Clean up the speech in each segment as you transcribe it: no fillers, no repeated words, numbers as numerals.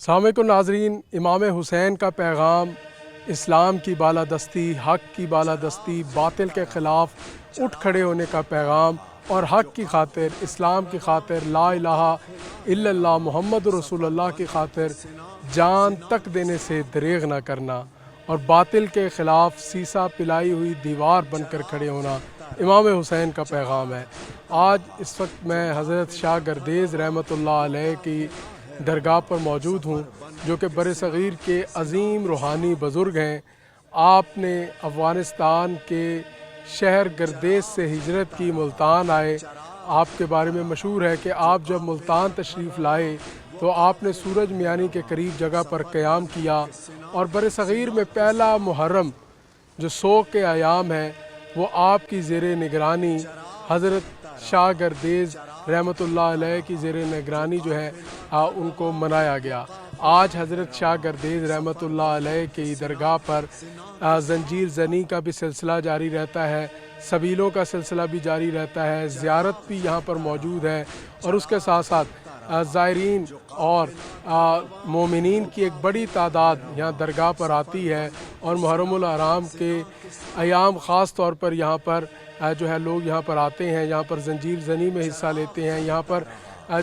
السلام علیکم ناظرین، امام حسین کا پیغام اسلام کی بالادستی، حق کی بالادستی، باطل کے خلاف اٹھ کھڑے ہونے کا پیغام اور حق کی خاطر، اسلام کی خاطر، لا الہ الا اللہ محمد رسول اللہ کی خاطر جان تک دینے سے دریغ نہ کرنا اور باطل کے خلاف سیسا پلائی ہوئی دیوار بن کر کھڑے ہونا امام حسین کا پیغام ہے۔ آج اس وقت میں حضرت شاہ گردیز رحمۃ اللہ علیہ کی درگاہ پر موجود ہوں، جو کہ برصغیر کے عظیم روحانی بزرگ ہیں۔ آپ نے افغانستان کے شہر گردیز سے ہجرت کی، ملتان آئے۔ آپ کے بارے میں مشہور ہے کہ آپ جب ملتان تشریف لائے تو آپ نے سورج میانی کے قریب جگہ پر قیام کیا اور برصغیر میں پہلا محرم جو سوگ کے ایام ہے وہ آپ کی زیر نگرانی حضرت شاہ گردیز رحمۃ اللہ علیہ کی زیر نگرانی جو ہے ان کو منایا گیا۔ آج حضرت شاہ گردیز رحمۃ اللہ علیہ کی درگاہ پر زنجیر زنی کا بھی سلسلہ جاری رہتا ہے، سبیلوں کا سلسلہ بھی جاری رہتا ہے، زیارت بھی یہاں پر موجود ہے اور اس کے ساتھ ساتھ زائرین اور مومنین کی ایک بڑی تعداد یہاں درگاہ پر آتی ہے اور محرم الحرام کے ایام خاص طور پر یہاں پر جو ہے لوگ یہاں پر آتے ہیں، یہاں پر زنجیر زنی میں حصہ لیتے ہیں، یہاں پر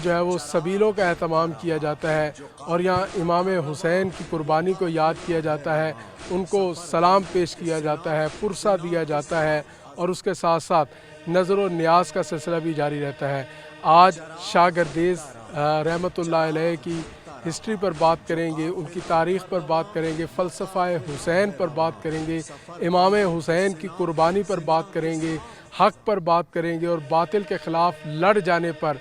جو ہے وہ سبیلوں کا اہتمام کیا جاتا ہے اور یہاں امام حسین کی قربانی کو یاد کیا جاتا ہے، ان کو سلام پیش کیا جاتا ہے، پرسہ دیا جاتا ہے اور اس کے ساتھ ساتھ نظر و نیاز کا سلسلہ بھی جاری رہتا ہے۔ آج شاہ گردیز رحمۃ اللہ علیہ کی ہسٹری پر بات کریں گے، ان کی تاریخ پر بات کریں گے، فلسفہ حسین پر بات کریں گے، امام حسین کی قربانی پر بات کریں گے، حق پر بات کریں گے اور باطل کے خلاف لڑ جانے پر،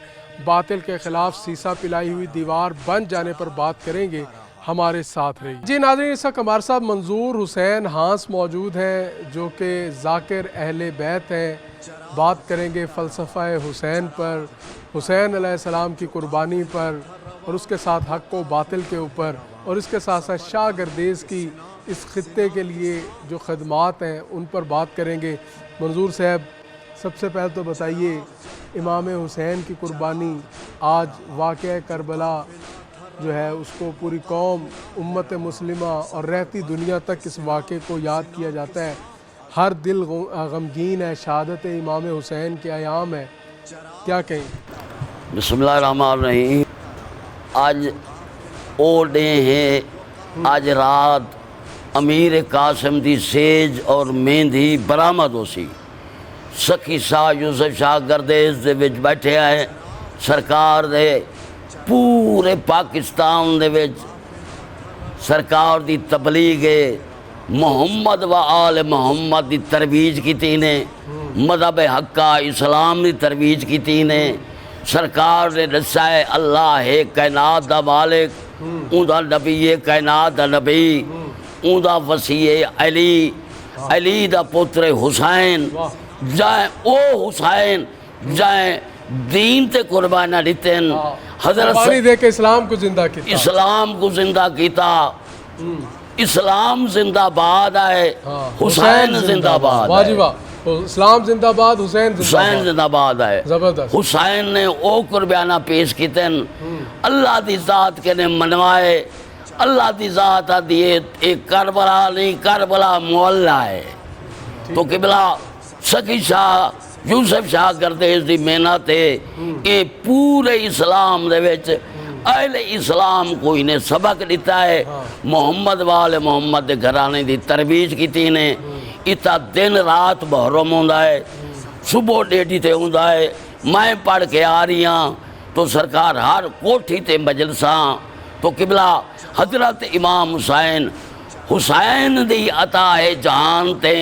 باطل کے خلاف سیسا پلائی ہوئی دیوار بن جانے پر بات کریں گے۔ ہمارے ساتھ رہی جی ناظرین، اس وقت ہمارے ساتھ منظور حسین ہانس موجود ہیں جو کہ ذاکر اہل بیت ہیں۔ بات کریں گے فلسفہ حسین پر، حسین علیہ السلام کی قربانی پر اور اس کے ساتھ حق و باطل کے اوپر، اور اس کے ساتھ ساتھ شاہ گردیز کی اس خطے کے لیے جو خدمات ہیں ان پر بات کریں گے۔ منظور صاحب، سب سے پہلے تو بتائیے، امام حسین کی قربانی، آج واقعہ کربلا جو ہے اس کو پوری قوم، امت مسلمہ اور رہتی دنیا تک اس واقعے کو یاد کیا جاتا ہے، ہر دل غمگین ہے، شہادت امام حسین کے ایام ہے، کیا کہیں؟ بسم اللہ الرحمن الرحیم۔ آج او ڈے ہیں، آج رات امیر قاسم دی سیج اور مہندی برآمد ہو سی۔ سکھی شاہ یوسف شاہ گردیز دے وچ بیٹھے ہیں، سرکار دے پورے پاکستان دے وچ سرکار دی تبلیغ محمد و آل محمد دی ترویج کیتی نے، مذہب حقہ اسلام دی ترویج کیتی نے۔ سرکار نے دسیا ہے اللہ ہے کائنات دا مالک، اون دا نبی ہے کائنات دا نبی، اون دا وسیع علی، علی دا پتر حسین، جائیں او حسین جائیں دین تے قربانہ دیتن، حضرت قربانی دے کے اسلام کو زندہ کیتا، اسلام کو زندہ کیتا۔ اسلام زندہ باد ہے، حسین زندہ باد ہے، اسلام زندہ باد، حسین زندہ باد ہے۔ زبردست۔ حسین نے او قربانہ پیش کیتن، اللہ دی ذات کے نے منوائے، اللہ دی ذات دیئے ایک کربلا نہیں، کربلا مولا ہے۔ تو قبلہ سکی شاہ یوسف شاہ گردیز دی محنت ہے کہ پورے اسلام دے وچ اہل اسلام کو انہیں سبق دیتا ہے، محمد والے محمد دے گھرانے دی ترویج کیتی نے۔ اتا دن رات محرم ہوندا ہے، صبح ڈیڈی تے ہوندا ہے، میں پڑھ کے آ رہی ہاں تو سرکار ہر کوٹھی تے مجلساں، تو قبلہ حضرت امام حسین، حسین دی عطا ہے جہان تے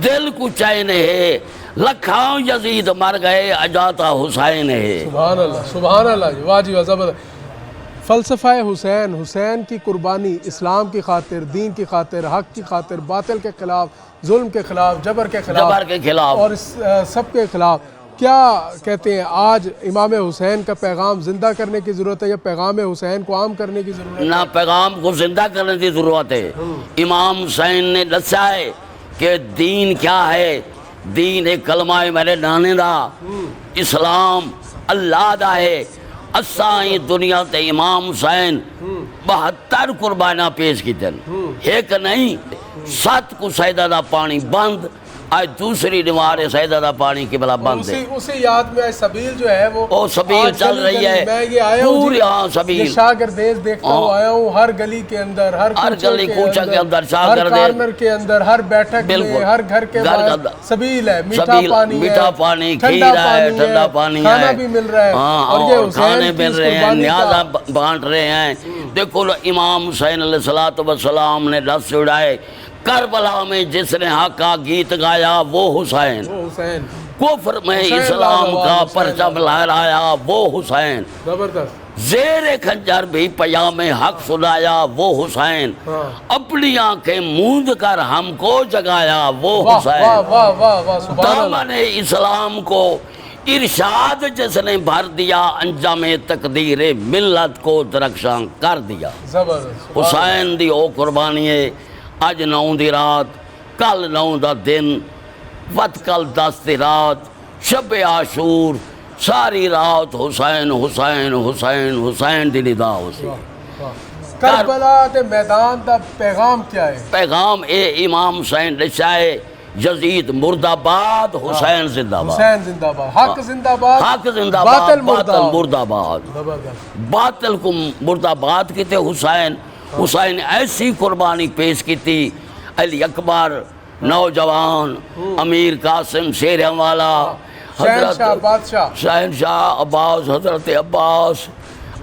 دل کو چین ہے، لکھاں یزید مر گئے اجاتا حسین ہے۔ سبحان اللہ، سبحان اللہ جی، واہ جی واہ، زبردست۔ فلسفہ حسین، حسین کی قربانی اسلام کی خاطر، دین کی خاطر، حق کی خاطر، باطل کے خلاف، ظلم کے خلاف، جبر کے خلاف اور اس سب کے خلاف، کیا کہتے ہیں آج امام حسین کا پیغام زندہ کرنے کی ضرورت ہے یا پیغام حسین کو عام کرنے کی ضرورت ہے؟ نہ، پیغام کو زندہ کرنے کی ضرورت ہے۔ امام حسین نے دسیا ہے کہ دین کیا ہے، دین ہے کلمہ میرے نانے دا، اسلام اللہ دا ہے، اسائیں دنیا تے امام حسین 72 قربانیاں پیش کی تن، ایک نہیں 7 کو سیدہ دا پانی بند، آج دوسری نوار سیدہ دا پانی کی بلا بند ہے۔ اسی یاد میں آج سبیل جو ہے وہ سبیل چل رہی ہے، میں یہ آیا ہوں پوری ہاں سبیل، یہ شاہ گردیز دیکھتا ہوں، آیا ہوں ہر گلی کے اندر، ہر گلی کوچہ کے اندر شاہ ہر گردیز، کارنر کے اندر، ہر بیٹھک میں، ہر گھر کے باہر سبیل ہے، میٹھا پانی ہے، میٹھا پانی، کھیر ہے، ٹھنڈا پانی ہے، کھانا بھی مل رہا ہے، اور یہ کھانے حسین مل رہے ہیں، نیازہ بانٹ رہے ہیں۔ دیکھو امام حسین علیہ السلام نے رس اڑائے، کربلا میں جس نے حق کا گیت گایا وہ حسین، کفر میں اسلام کا پرچم لہرایا وہ حسین، زیر خنجر بھی پیام حق سنایا وہ حسین، اپنی آنکھیں موند کر ہم کو جگایا وہ حسین، دامن اسلام کو ارشاد جس نے بھر دیا، انجام تقدیر ملت کو درخشاں کر دیا۔ حسین دی او قربانی ہے، اج 9 دی رات، کل 9 دا دن، وت کل 10 دی رات، شب عاشور، ساری رات حسین حسین حسین حسین دی ندا ہو سی۔ کربلا دے میدان دا پیغام کیا ہے؟ پیغام اے امام حسین رشائے یزید مرد آباد، حسین زندہ باد، حسین زندہ باد، حق زندہ باد، حق زندہ باد، باطل مرد آباد، باطل کو مرد آباد کی تے حسین ایسی قربانی پیش کی تھی، علی اکبر، نوجوان، امیر قاسم شیریں والا، شہنشاہ عباس، حضرت عباس،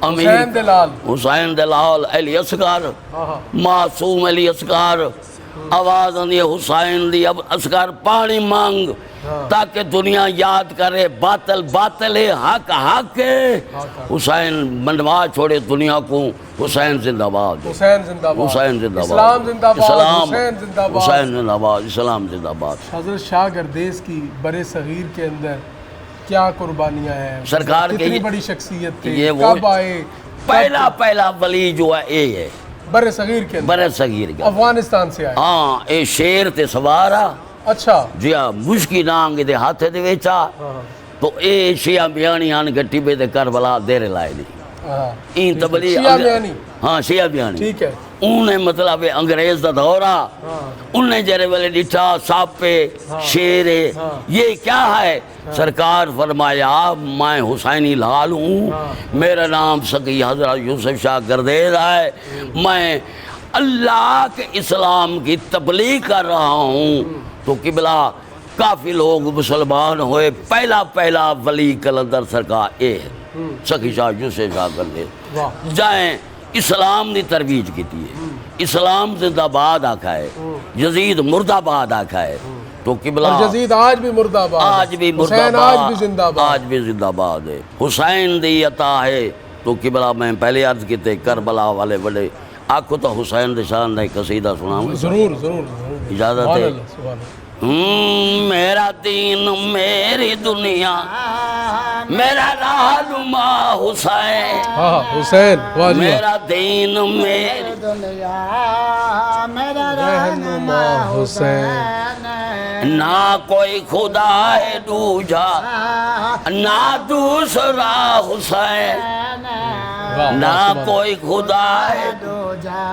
حسین دلال، علی اصغر، معصوم علی اصغر، آواز آندی حسین دی، اب اصغر پانی مانگ تاکہ دنیا یاد کرے باطل باطل ہے، حق حق ہے، حسین منڈوا چھوڑے دنیا کو، حسین زندہ باد، حسین زندہ باد، حسین زندہ باد، اسلام زندہ باد، حسین زندہ باد، حسین زندہ باد، اسلام زندہ باد۔ حضرت شاہ گردیز کی برِ صغیر کے اندر کیا قربانیاں ہیں؟ سرکار کے کتنی بڑی شخصیت تھی، یہ کب آئے؟ پہلا ولی جو ہے اے ہے برِ صغیر کے اندر، برِ صغیر کے افغانستان سے آئے، ہاں، اے شیر تے سوارا، اچھا جی ہاں، مشکی نانگ دے ہاتھ دے ویچا، تو اے شیعہ بیانی آن گٹی بے دے کربلا دیر لائے نہیں، این تبلیغ، شیعہ بیانی، ہاں شیعہ بیانی، ٹھیک ہے، انہیں مطلب انگریز دا دورہ، انہیں جرے والے ڈٹھا ساپ پہ شیرے، یہ کیا ہے؟ سرکار فرمایا میں حسینی لال ہوں، میرا نام سقی حضرت یوسف شاہ گردیز ہے، میں اللہ کے اسلام کی تبلیغ کر رہا ہوں، تو قبلہ کافی لوگ مسلمان ہوئے، پہلا ولی کلندر سرکار اے ہے، سقی شاہ یوسف شاہ گردیز، جائیں اسلام دی ترویج کی تھی، اسلام زندہ باد آکھا ہے، یزید مرد آباد آکھا ہے، تو قبلہ اور یزید آج بھی مرد آباد، آج بھی مرد حسین آباد، آج بھی زندہ باد، آج بھی زندہ باد ہے، حسین دی عطا ہے، تو قبلہ میں پہلے عرض کیتے کربلا والے بڑے آنکھو تو حسین دے شان دا قصیدہ سناؤں، ضرور اجازت ہے؟ میرا دین میری دنیا میرا رہنما حسین، حسین میرا دین میری دنیا میرا رہنما حسین، نہ کوئی خدا ہے دوجا نہ دوسرا حسین، نہ کوئی خدا ہے دوجا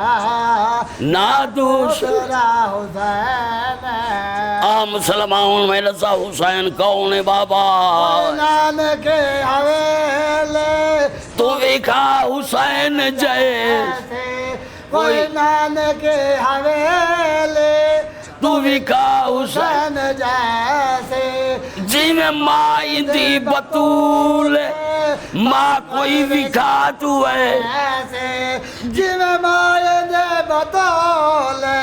نہ دوسرا حسین، عام مسلمان میں رضا حسین کون ہے بابا؟ نانک حویلے تو وکھا حسین جیسے، کوئی نانک حویلے تو وکھا حسین حسین جیسے، جی میں مائی دی بطول ماں کوئی وکھا تو ہے، ایسے جن مائے دے بطولے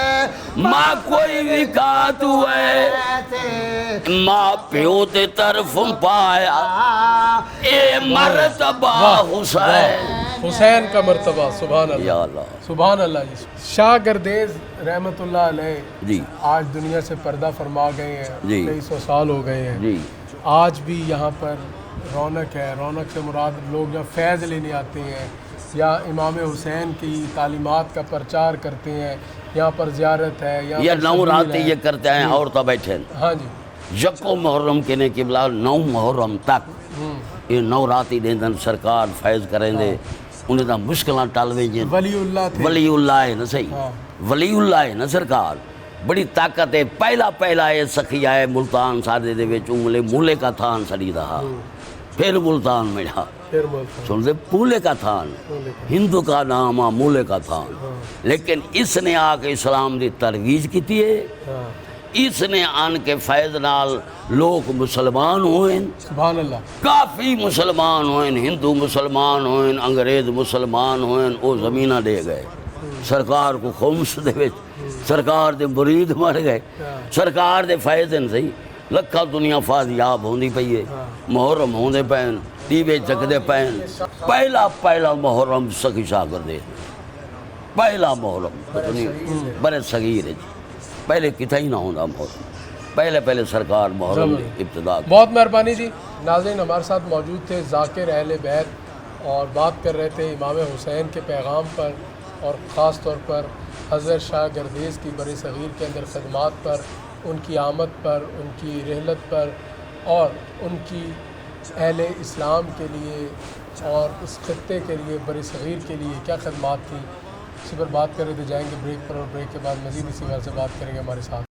ماں کوئی وکھا تو ہے، ایسے ماں پیو تے طرف پایا اے مرتبہ حسین، حسین کا مرتبہ، سبحان اللہ، یا اللہ، سبحان اللہ۔ شاہ گردیز رحمت اللہ علیہ جی آج دنیا سے پردہ فرما گئے ہیں، جی 2300 سال ہو گئے ہیں، جی، آج بھی یہاں پر رونق ہے، رونق سے مراد لوگ جہاں فیض لینے آتے ہیں یا امام حسین کی تعلیمات کا پرچار کرتے ہیں، یہاں پر زیارت ہے، یہاں یہ پر 9 سبیل راتیں ہے۔ یہ کرتے ہیں، عورتیں بیٹھے ہاں جی، یکو محرم کے نے قبلہ 9 محرم تک یہ نوراتی دیندن سرکار فیض کریں دے انہیں دا مشکلات ٹال ویجیں ولی اللہ تھے ولی اللہ ہے نا صحیح ولی اللہ ہے نا سرکار بڑی طاقت ہے پہلا ہے سخی آئے ملتان سادے دے وچ انگلے مولے کا تھان سڑی رہا پھر ملتان مڑا پھر ملتان سن دے پولے کا تھان ہندو کا نام مولے کا تھان لیکن اس نے آ کے اسلام دی ترویج کی ہے اس نے آن کے فیض نال لوگ مسلمان ہوئیں سبحان اللہ کافی مسلمان ہوئیں ہندو مسلمان ہوئیں انگریز مسلمان ہوئیں وہ زمینہ دے گئے سرکار کو خمس دے وچ سرکار دے مرید مر گئے سرکار دے فیض صحیح لکھا دنیا فاضیاب ہوندی پئی ہے محرم ہوندے پین دیوے جگدے پین پہلا محرم سخی شاگردے پہلا محرم بڑے صغیر ہے پہلے کتھا ہی نہ ہوندہ محرم پہلے سرکار محرم ابتدا بہت مہربانی جی ناظرین ہمارے ساتھ موجود تھے ذاکر اہل بیت اور بات کر رہے تھے امام حسین کے پیغام پر اور خاص طور پر حضرت شاہ گردیز کی بر صغیر کے اندر خدمات پر ان کی آمد پر ان کی رحلت پر اور ان کی اہل اسلام کے لیے اور اس خطے کے لیے بر صغیر کے لیے کیا خدمات تھی اسی پر بات کر رہے تھے جائیں گے بریک پر اور بریک کے بعد مزید اسی بار سے بات کریں گے ہمارے ساتھ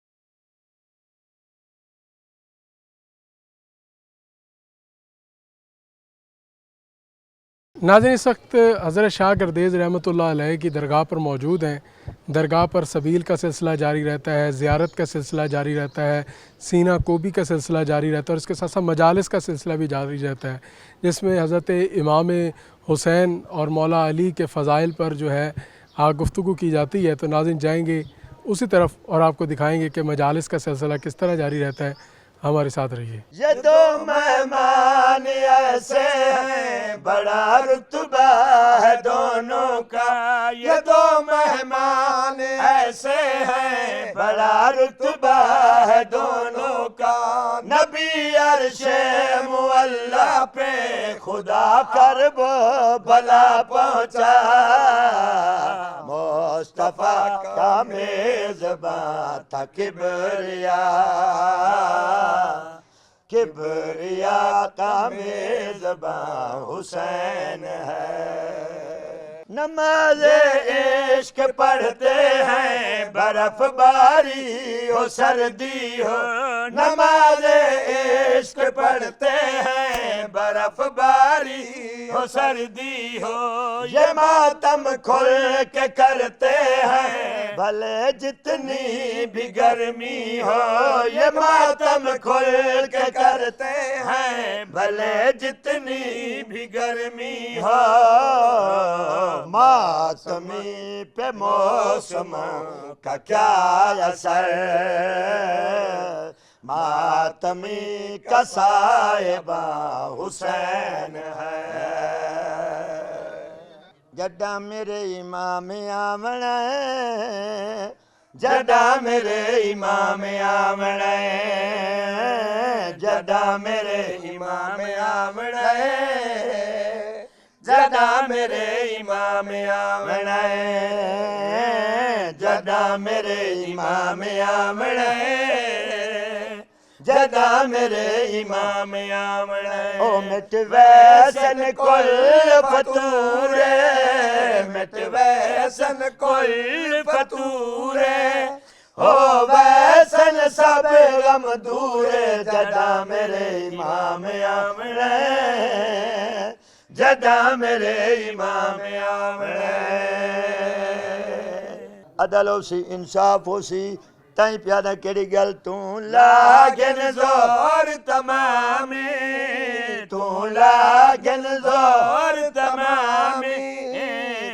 ناظرین اس وقت حضرت شاہ گردیز رحمۃ اللہ علیہ کی درگاہ پر موجود ہیں درگاہ پر سبیل کا سلسلہ جاری رہتا ہے زیارت کا سلسلہ جاری رہتا ہے سینہ کوبی کا سلسلہ جاری رہتا ہے اور اس کے ساتھ ساتھ مجالس کا سلسلہ بھی جاری رہتا ہے جس میں حضرت امام حسین اور مولا علی کے فضائل پر جو ہے گفتگو کی جاتی ہے تو ناظرین جائیں گے اسی طرف اور آپ کو دکھائیں گے کہ مجالس کا سلسلہ کس طرح جاری رہتا ہے ہمارے ساتھ رہیے یہ دو مہمان ایسے ہیں بڑا رتبہ ہے دونوں کا یہ دو مہمان ایسے ہیں بڑا رتبہ ہے دونوں کا نبی عرش معلی پہ خدا کرب بلا پہنچا مصطفیٰ کا میزباں تھا کبریا کا میزباں حسین ہے نماز عشق پڑھتے ہیں برف باری ہو سردی ہو نماز عشق پڑھتے ہیں برف باری ہو سردی ہو یہ ماتم کھل کے کرتے ہیں بھلے جتنی بھی گرمی ہو یہ ماتم کھل کے کرتے ہیں بھلے جتنی بھی گرمی ہو ماتمی پہ موسم کا کیا اثر ماتمی کا صاحبہ حسین ہے جڈا میرے امام آمنا ہے جڈا میرے امام آمنا ہے جڈا میرے امام آمنا ہے جڈا میرے امام آمنا ہے جڈا میرے امام آمنا ہے جڈا میرے امام آمنا ہے او مٹ ویسن کل فتورے مٹ ویسن کل فتورے ہو ویسن سب غم دورے جڈا میرے امام آمنا ہے جڈا میرے امام آمنا عدل ہو سی انصاف ہو سی تائیں پیادہ کیڑی گل توں لاگن زور تمامی توں لاگن زور تمامی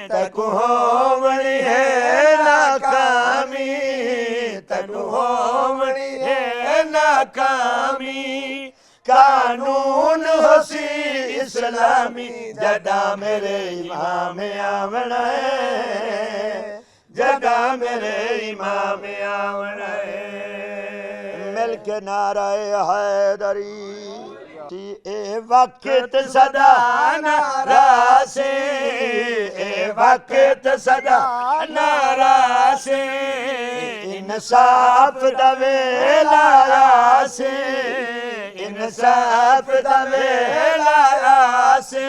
تک ہوونی ہے ناکامی تک ہوونی ہے ناکامی قانون حسی اسلامی جڈا میرے امام آمنا ہے جڈا میرے امام آمنا ہے مل کے نعرہ حیدری اے وقت صدا نعرہ سے اے وقت صدا نعرہ سے انصاف دا ویلا سے انصاف دا ویلا آسی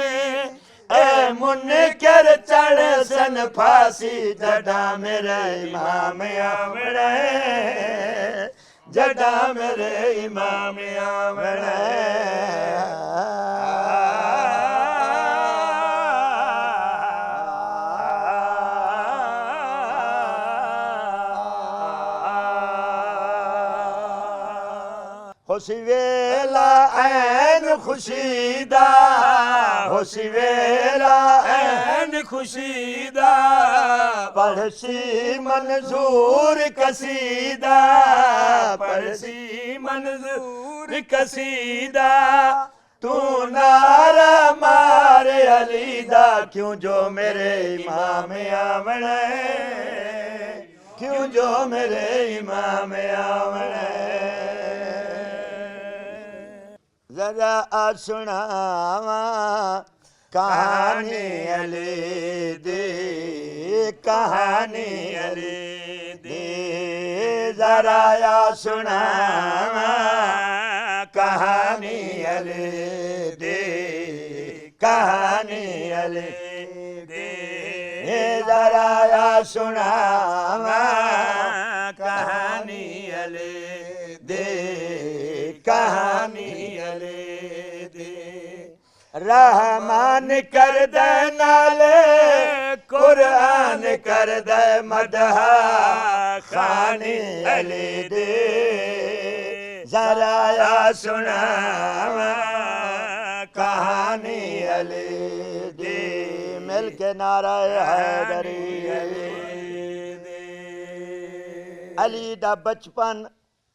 اے منکر چڑھ سن پھاسی جڈا میرے امام آمڑے جڈا میرے امام آمڑے ہوسی ویلا این خوشی دا ہوسی ویلا این خوشی دا پڑھسی منظور قصیدہ پڑھسی منظور قصیدہ تو نعرہ مارے علی دا کیوں جو میرے امام آمنے کیوں جو میرے امام آمنے ذرا سناواں کہانی علی دی کہانی علی دی ذرا سناواں کہانی علی دی کہانی علی دی ذرا سناواں کہانی علی دی کہانی علی دی رحمان کر دے نالے قرآن کر دے مدح خانی علی دی ذرا سناواں کہانی علی دی مل کے نعرہ حیدری علی دا بچپن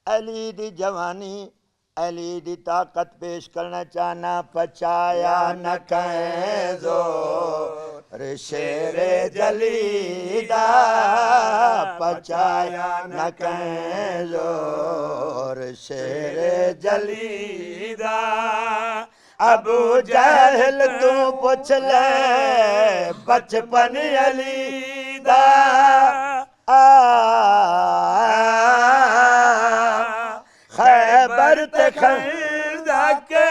علی دی جوانی علی دی طاقت پیش کرنا چاہنا پچایا نہ کہیں زور شیر جلیدہ پچایا نہ کہیں زور شیر جلیدہ ابو جہل تو پوچھ لے بچپن علی دا خیبر تخندہ کے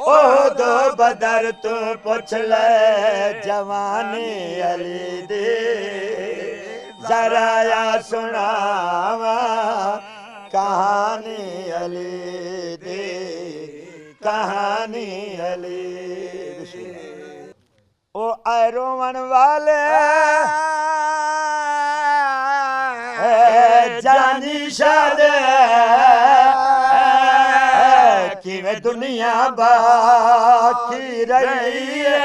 احد و بدر تو پوچھ لے جوانی علی دی ذرا سناواں کہانی علی دی کہانی علی او اے رومن والے جانی شاد کیویں دنیا باقی رہی ہے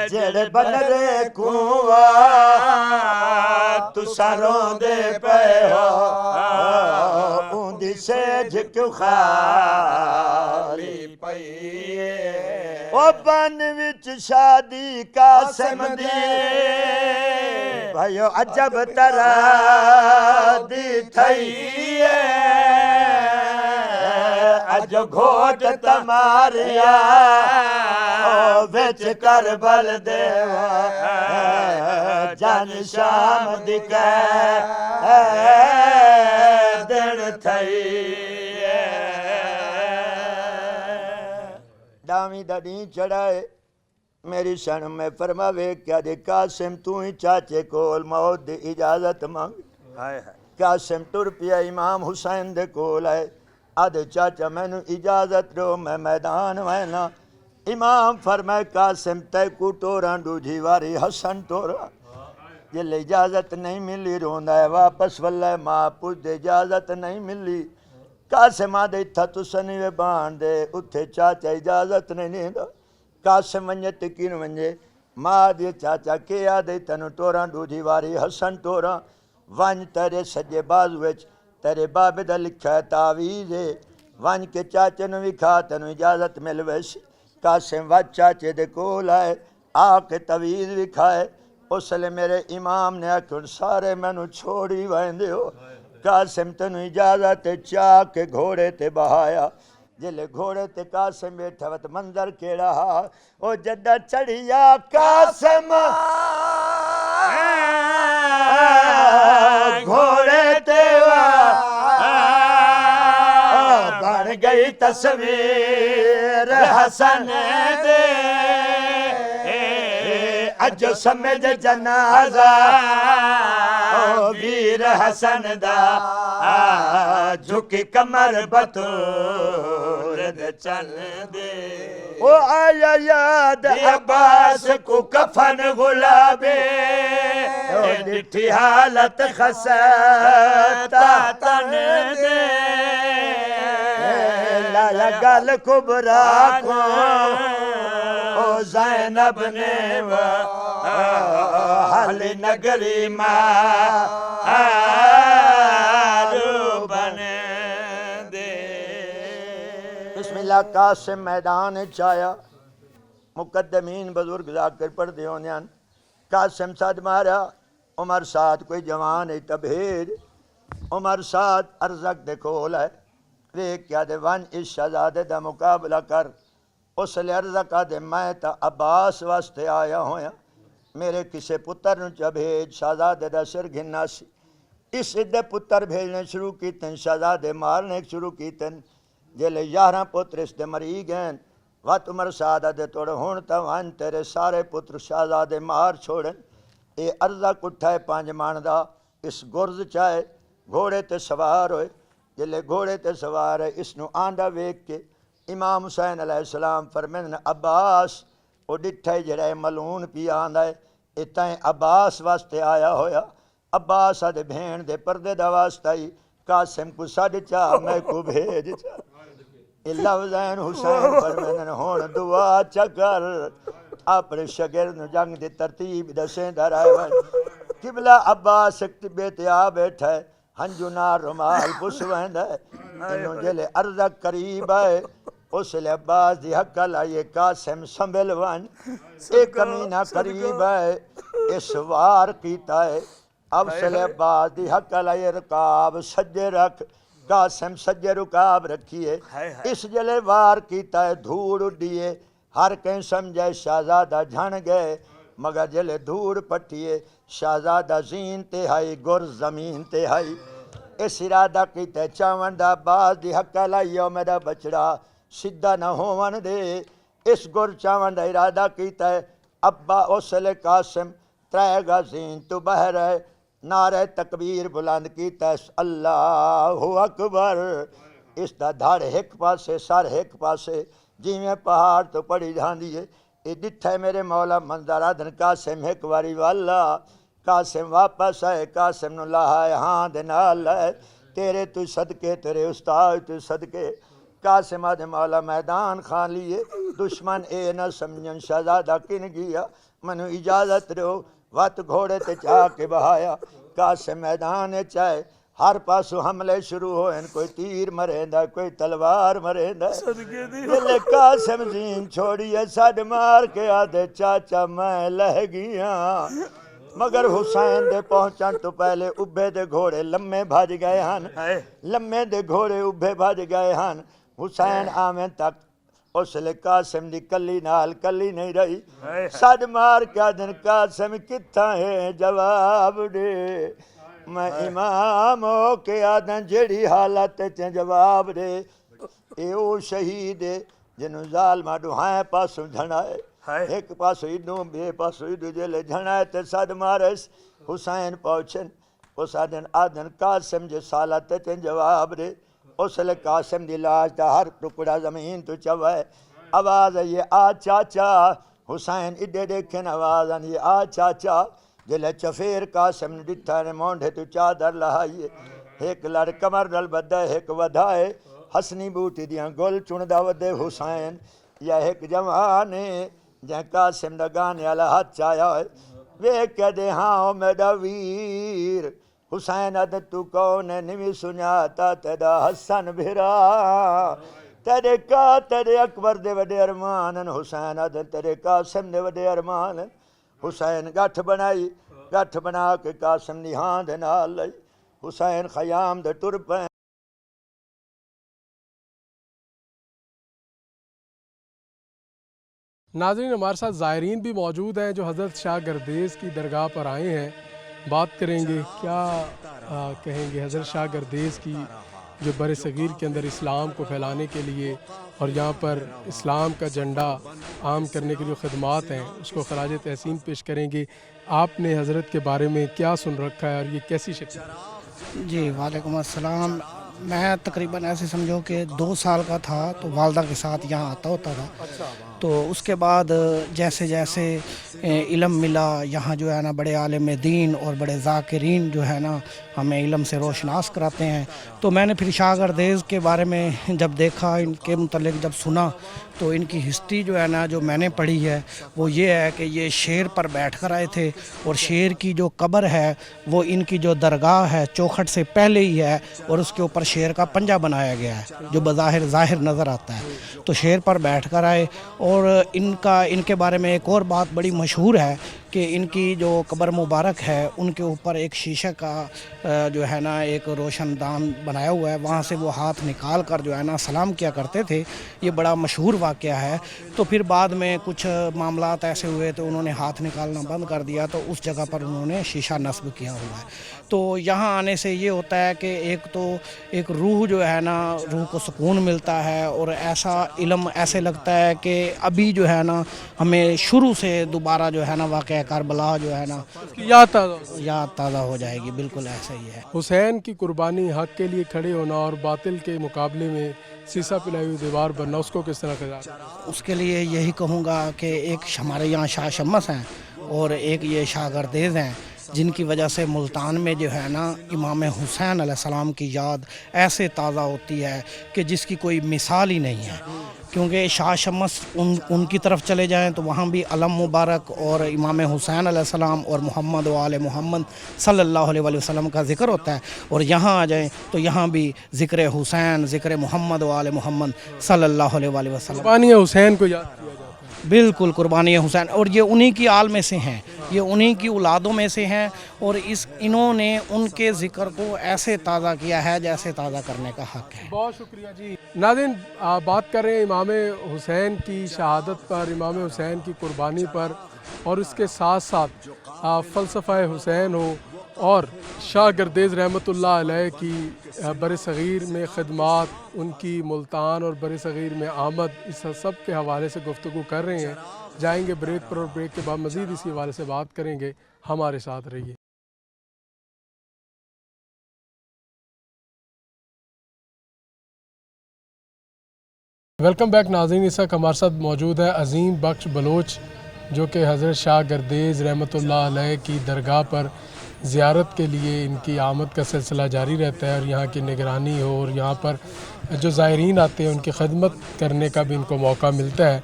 جڑے بنرے کوا تساں روندے پئے ہو اوندی سیج کیوں خالی پئی او بن وچ شادی قاسم دی بھائیو عجب طرح دی تھئی ہے اج گھوٹ تماریا وچ کربل دیوا جان شام دی دن تھئی ڈامی دا دین چڑھائے میری شن میں فرماوے کیا دے قاسم تو ہی چاچے کول موت دی اجازت مانگ قاسم ٹر پیا امام حسین دے کول آئے آدھے چاچا میں نو اجازت رو میں میدان وینا امام فرمائے قاسم تے کو ٹوراں دوجھی واری حسن ٹورا جلے اجازت نہیں ملی روندہ ہے واپس واللہ ماں پوچھ دے اجازت نہیں ملی قاسم آدھے تھا تو سنیوے بان دے اتھے چاچا اجازت نہیں دا قاسم ونجے تکین ونجے ماں دے چاچا کے آدھے تنو ٹوراں دوجھی واری حسن ٹورا ونج تیرے سجے بازوچ تیرے بابے دا لکھا ہے تعویز ہے ونج کے چاچے نو وکھا تنو اجازت مل ویسی قاسم وچ چاچے دے کول آئے آ کے تعویز وکھائے اس لئے میرے امام نے آکھن سارے میں نو چھوڑی ویندے ہو قاسم تنو اجازت چاہ کے گھوڑے تے بہایا جلے گھوڑے تے قاسم بیٹھا وقت منظر کے رہا او جدہ چڑھیا قاسم گھوڑے تے گئی تصویر حسن دے اج سمجھ جنازہ ویر حسن دا جھکی کمر بطور دے چل دے او آیا یاد عباس کو کفن غلابے ڈٹھی حالت خستا تن دے لایا گل کبرا کو او زینب نے حل نگری مارو بن دے بسم اللہ قاسم میدان چایا مقدمین بزرگ ذاکر پڑھ دے ہونیان قاسم ساتھ مارا عمر ساتھ کوئی جوان ہے تبھیر عمر ساتھ ارزق دے کول ہے ویک کیا دے ون اس شہزادے دا مقابلہ کر اس لئے ارزق دے میں تا عباس واسطے آیا ہویا میرے کسے پتر نو چا بھیج شہزادے دا سر گھننا سی اس دے پتر بھیجنے شروع کیتن شہزادے مارنے شروع کیتن جلے 11 پتر اس دے مری گئن وات عمر سادہ دے توڑ ہون تا وان تیرے سارے پتر شہزادے مار چھوڑن اے ارزق اٹھائے 5 ماندہ اس گرز چاہے گھوڑے تے سوار ہوئے جلے گھوڑے تے سوار ہے اس نو آندہ ویک کے امام حسین علیہ السلام فرمین عباس او ڈٹھائی جڑے ملون پی آندہ ہے اتائیں عباس واسطے آیا ہویا عباس آدھے بھین دے پردے دا واسطائی قاسم کو ساڑھ چاہ میں کو بھیج چاہ لفظین حسین فرمین ہون دعا چکر اپنے شگرد جنگ دی ترتیب دسیں در آئے ون قبلہ عباس اکتبیت آ بیٹھا ہے ہنجو نار رمال پسوند ہے انہوں جلے ارزق قریب ہے اس لئے عباس دی حق لائے قاسم سنبھل ون ایک کمینہ قریب ہے اس وار کیتا ہے اب سلے عباس دی حق لائے رکاب سجے رکھ قاسم سجے رکاب رکھیے اس جلے وار کیتا ہے دھوڑ اڈیے ہر کہیں سمجھے شہزادہ جھن گئے مگر جلے دھوڑ پٹیے شہزادہ زین تے ہائی گر زمین تے ہائی اس ارادہ کیتے چاوندہ باز دی حقہ لائیو میرا بچڑا سدھا نہ ہوون دے اس گر چاوندہ ارادہ کیتا ہے ابا اسلے قاسم ترائے گا زین تو بہر ہے نعرہ تکبیر بلند کیتا ہے اللہ اکبر اس دا دھاڑ ایک پاسے سر ایک پاسے جی میں پہاڑ تو پڑی جان دیئے یہ ڈٹھے میرے مولا منظر آدھن قاسم ایک واری والا قاسم واپس آئے قاسم نو لہائے ہاں دنال ہے تیرے تو صدقے تیرے استاد تو صدقے قاسم آدھے مولا میدان خان لیے دشمن اے نہ سمجھن شہزادہ کن گیا منو اجازت رہو وات گھوڑے تے چاہ کے بہایا قاسم میدان چاہے ہر پاسو حملے شروع ہوئن کوئی تیر مریندا کوئی تلوار مریندا دل قاسم زین چھوڑیے سڈ مار کے آدھے چاچا میں لہ گیا مگر حسین دے پہنچن تو پہلے ابھے دے گھوڑے لمے بھاج گئے ہن لمے دے گھوڑے ابھے بھاج گئے ہن حسین آمیں تک اس لئے قاسم دی کلی نال کلی نہیں رہی سڈ مار کے آدھن قاسم کتھا ہے جواب دے میں امام ہو کے آدھن جیڑی حالت چیں جواب دے اے او شہید جنہوں ظالمہ ڈوہائیں پاسوں جھنائے ایک پاسو ایڈوں بے پاسو ایڈوں جلے جھنائے تے ساد مارس حسین پہنچن اس آدھن قاسم جے سالت چیں جواب دے اس لئے قاسم دی لاش دا ہر ٹکڑا زمین تو چوائے آواز ہے یہ آ چاچا حسین ایڈے دیکھن آواز ہے یہ آ چاچا جلے چفیر قاسم نے ڈٹھا نے مونڈے تو چادر لہائیے ایک لڑ کمر نل بدے ایک ودھائے حسنی بوٹی دیاں گل چندہ ودے حسین یا ایک جوانے جہاں قاسم دا گانے والا ہاتھ چایا ہے وہ کہہ دے ہاں میرا ویر حسین ادھر تو کون نوی سنیاتا تیدا حسن بھرا تیرے کا تیرے اکبر دے وڈے ارمانن حسین ادھر تیرے قاسم دے وڈے ارمانن حسین گٹھ بنائی گٹھ بنا کے قاسم دی ہاں دے نال لئی حسین خیام دے ٹر پے ناظرین ہمارے ساتھ زائرین بھی موجود ہیں جو حضرت شاہ گردیز کی درگاہ پر آئے ہیں بات کریں گے کیا کہیں گے حضرت شاہ گردیز کی جو بر صغیر کے اندر اسلام کو پھیلانے کے لیے اور یہاں پر اسلام کا جھنڈا عام کرنے کے لیے خدمات ہیں، اس کو خراج تحسین پیش کریں گے۔ آپ نے حضرت کے بارے میں کیا سن رکھا ہے اور یہ کیسی شخصیت؟ جی وعلیکم السلام۔ میں تقریباً ایسے سمجھو کہ 2 سال کا تھا تو والدہ کے ساتھ یہاں آتا ہوتا تھا، تو اس کے بعد جیسے جیسے علم ملا یہاں جو ہے نا بڑے عالم دین اور بڑے ذاکرین جو ہے نا ہمیں علم سے روشناس کراتے ہیں، تو میں نے پھر شاہ گردیز کے بارے میں جب دیکھا، ان کے متعلق جب سنا، تو ان کی ہسٹری جو ہے نا جو میں نے پڑھی ہے وہ یہ ہے کہ یہ شیر پر بیٹھ کر آئے تھے، اور شیر کی جو قبر ہے وہ ان کی جو درگاہ ہے چوکھٹ سے پہلے ہی ہے، اور اس کے اوپر شیر کا پنجہ بنایا گیا ہے جو بظاہر ظاہر نظر آتا ہے۔ تو شیر پر بیٹھ کر آئے، اور ان کے بارے میں ایک اور بات بڑی مشہور ہے کہ ان کی جو قبر مبارک ہے ان کے اوپر ایک شیشہ کا جو ہے نا ایک روشن دان بنایا ہوا ہے، وہاں سے وہ ہاتھ نکال کر جو ہے نا سلام کیا کرتے تھے۔ یہ بڑا مشہور واقعہ ہے۔ تو پھر بعد میں کچھ معاملات ایسے ہوئے تو انہوں نے ہاتھ نکالنا بند کر دیا، تو اس جگہ پر انہوں نے شیشہ نصب کیا ہوا ہے۔ تو یہاں آنے سے یہ ہوتا ہے کہ ایک روح جو ہے نا روح کو سکون ملتا ہے، اور ایسا علم ایسے لگتا ہے کہ ابھی جو ہے نا ہمیں شروع سے دوبارہ جو ہے نا واقعہ کربلا جو ہے نا یاد تازہ ہو جائے گی۔ بالکل ایسا ہی ہے۔ حسین کی قربانی، حق کے لیے کھڑے ہونا اور باطل کے مقابلے میں سیسا پلائی ہوئی دیوار بننا، اس کو کس طرح خیال؟ اس کے لیے یہی کہوں گا کہ ایک ہمارے یہاں شاہ شمس ہیں اور ایک یہ شاہ گردیز ہیں، جن کی وجہ سے ملتان میں جو ہے نا امام حسین علیہ السلام کی یاد ایسے تازہ ہوتی ہے کہ جس کی کوئی مثال ہی نہیں ہے۔ کیونکہ شاہ شمس ان کی طرف چلے جائیں تو وہاں بھی علم مبارک اور امام حسین علیہ السلام اور محمد و آل محمد صلی اللہ علیہ وسلم کا ذکر ہوتا ہے، اور یہاں آ جائیں تو یہاں بھی ذکر حسین، ذکر محمد و آل محمد صلی اللہ علیہ وسلم۔ قربانی حسین کو یاد کیا جاتا ہے۔ بالکل قربانی حسین، اور یہ انہی کی آل میں سے ہیں، یہ انہی کی اولادوں میں سے ہیں، اور انہوں نے ان کے ذکر کو ایسے تازہ کیا ہے جیسے تازہ کرنے کا حق ہے۔ بہت شکریہ جی۔ ناظرین، بات کر رہے ہیں امام حسین کی شہادت پر، امام حسین کی قربانی پر، اور اس کے ساتھ ساتھ فلسفہ حسین ہو اور شاہ گردیز رحمۃ اللہ علیہ کی بر صغیر میں خدمات، ان کی ملتان اور بر صغیر میں آمد، اس سب کے حوالے سے گفتگو کر رہے ہیں۔ جائیں گے بریک پر، اور بریک کے بعد مزید اسی حوالے سے بات کریں گے۔ ہمارے ساتھ رہیے۔ ویلکم بیک ناظرین، اس وقت ہمارے ساتھ موجود ہے عظیم بخش بلوچ، جو کہ حضرت شاہ گردیز رحمۃ اللہ علیہ کی درگاہ پر زیارت کے لیے ان کی آمد کا سلسلہ جاری رہتا ہے، اور یہاں کی نگرانی ہو، اور یہاں پر جو زائرین آتے ہیں ان کی خدمت کرنے کا بھی ان کو موقع ملتا ہے۔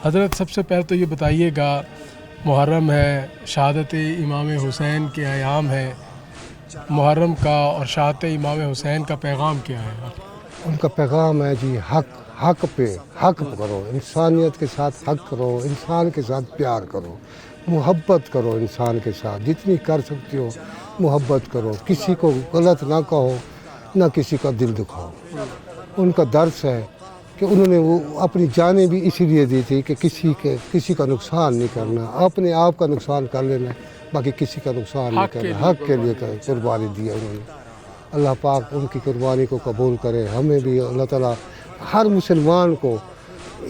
حضرت، سب سے پہلے تو یہ بتائیے گا، محرم ہے، شہادت امام حسین کے ایام ہے، محرم کا اور شہادت امام حسین کا پیغام کیا ہے؟ ان کا پیغام ہے جی حق پہ حق کرو، انسانیت کے ساتھ حق کرو، انسان کے ساتھ پیار کرو، محبت کرو، انسان کے ساتھ جتنی کر سکتے ہو محبت کرو، کسی کو غلط نہ کہو، نہ کسی کا دل دکھاؤ۔ ان کا درس ہے کہ انہوں نے وہ اپنی جانیں بھی اسی لیے دی تھی کہ کسی کا نقصان نہیں کرنا، اپنے آپ کا نقصان کر لینا، باقی کسی کا نقصان نہیں کرنا، حق کے لیے قربانی دی انہوں نے۔ اللہ پاک ان کی قربانی کو قبول کرے، ہمیں بھی اللہ تعالیٰ ہر مسلمان کو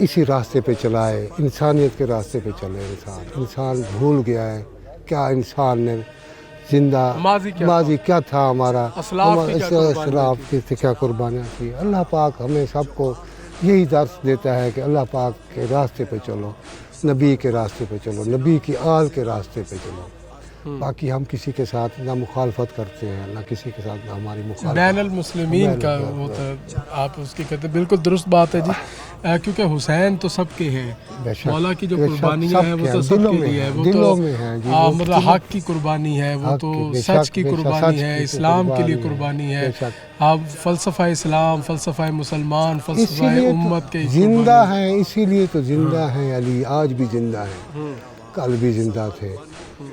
اسی راستے پہ چلائے، انسانیت کے راستے پہ چلے۔ انسان بھول گیا ہے کیا انسان نے زندہ ماضی کیا تھا ہمارا، اسلاف کی کیا قربانیاں تھی۔ اللہ پاک ہمیں سب کو یہی درس دیتا ہے کہ اللہ پاک کے راستے پہ چلو، نبی کے راستے پہ چلو، نبی کی آل کے راستے پہ چلو۔ باقی ہم کسی کے ساتھ نہ مخالفت کرتے ہیں، نہ کسی کے ساتھ نہ ہماری مخالفت۔ بین المسلمین کا ہوتا ہے، آپ اس کی کہتے ہیں، بالکل درست بات ہے جی، کیونکہ حسین تو سب کے ہیں، مولا کی جو قربانیاں ہیں وہ تو سب کے لیے ہے، وہ تو مطلب حق کی قربانی ہے، وہ تو سچ کی قربانی ہے، اسلام کے لیے قربانی ہے، آپ فلسفہ اسلام، فلسفہ مسلمان، فلسفہ امت کے زندہ ہیں، اسی لیے تو زندہ ہیں علی، آج بھی زندہ ہیں، کل بھی زندہ تھے۔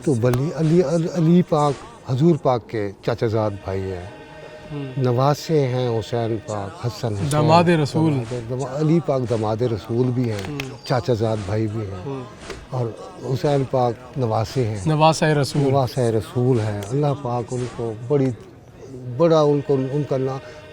تو علی پاک حضور پاک کے چاچا زاد بھائی ہیں، نواسے ہیں حسین پاک، حسن حسین داماد رسول، علی پاک داماد رسول بھی ہیں، چاچا زاد بھائی بھی ہیں، اور حسین پاک نواسے ہیں، نواسہ رسول ہیں۔ اللہ پاک ان کو بڑا ان کا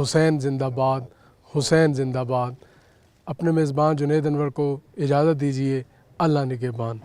حسین زندہ باد، حسین زندہ باد۔ اپنے میزبان جنید انور کو اجازت دیجیے، اللہ نگہبان۔